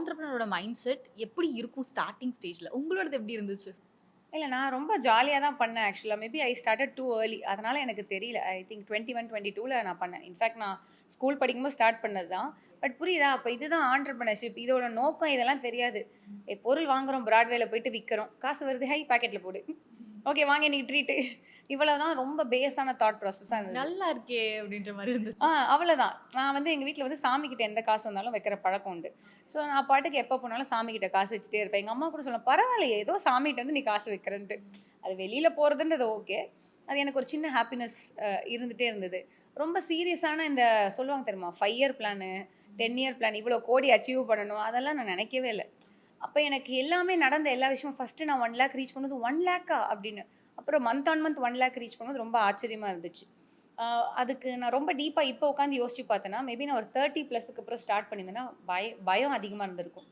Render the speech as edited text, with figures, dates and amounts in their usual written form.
ஆன்டர்பிரினரோட mind set எப்படி இருக்கும் starting ஸ்டேஜ்ல? உங்களோடது எப்படி இருந்துச்சு? இல்ல நான் ரொம்ப ஜாலியா தான் பண்ணேன் ஆக்சுவலா. Maybe I started too early. அதனால எனக்கு தெரியல. ஐ திங்க் 21, 22ல நான் பண்ணேன். இன்ஃபாக்ட் நான் ஸ்கூல் படிக்கும்போது ஸ்டார்ட் பண்ணது தான். பட் புரியுதா? அப்ப இதுதான் ஆன்டர்பிரினர்ஷிப். இதோட நோக்கம் இதெல்லாம் தெரியாது. பொருள் வாங்குறோம், பிராட்வேல போயிட்டு விக்கிறோம். காசு வருது, ஹை பாக்கெட்ல போடு. ஓகே வாங்க இன்னைக்கு ட்ரீட்டு. இவ்வளவுதான் ரொம்ப பேஸான தாட் ப்ராசஸா இருந்தது. நல்லா இருக்கே! அப்படின்ற மாரி இருந்துச்சு. அவ்வளதான். நான் வந்து எங்க வீட்ல வந்து சாமி கிட்ட எந்த காசு வந்தாலும் வைக்கிற பழக்கம் உண்டு. ஸோ நான் பாட்டுக்கு எப்ப போனாலும் சாமி கிட்ட காசு வச்சுட்டே இருப்பேன். எங்க அம்மா கூட சொல்லுவாங்க, "பரவாயில்லையே ஏதோ சாமிட்ட வந்து நீ காசு வைக்கிறன்ட்டு." அது வெளியில போறதுன்றது ஓகே. அது எனக்கு ஒரு சின்ன ஹாப்பினஸ் இருந்துட்டே இருந்தது. ரொம்ப சீரியஸான இந்த சொல்லுவாங்க தெரியுமா? 5 இயர் பிளானு, 10 இயர் பிளான் இவ்வளோ கோடி அச்சீவ் பண்ணணும். அதெல்லாம் நான் நினைக்கவே இல்ல. அப்ப எனக்கு எல்லாமே நடந்த எல்லா விஷயமும் ஃபர்ஸ்ட்டு நான் 1,00,000 ரீச் பண்ணது 1,00,000 அப்படின்னு. அப்புறம் மந்த் ஆன் மந்த் 1,00,000 ரீச் பண்ணது ரொம்ப ஆச்சரியமா இருந்துச்சு. அ அதுக்கு நான் ரொம்ப டீப்பா இப்ப உட்காந்து யோசிச்சு பார்த்தேன்னா, மேபி நான் ஒரு 30 பிளஸ்க்கு அப்புறம் ஸ்டார்ட் பண்ணியிருந்தேன்னா, பயம் அதிகமா இருந்திருக்கும்.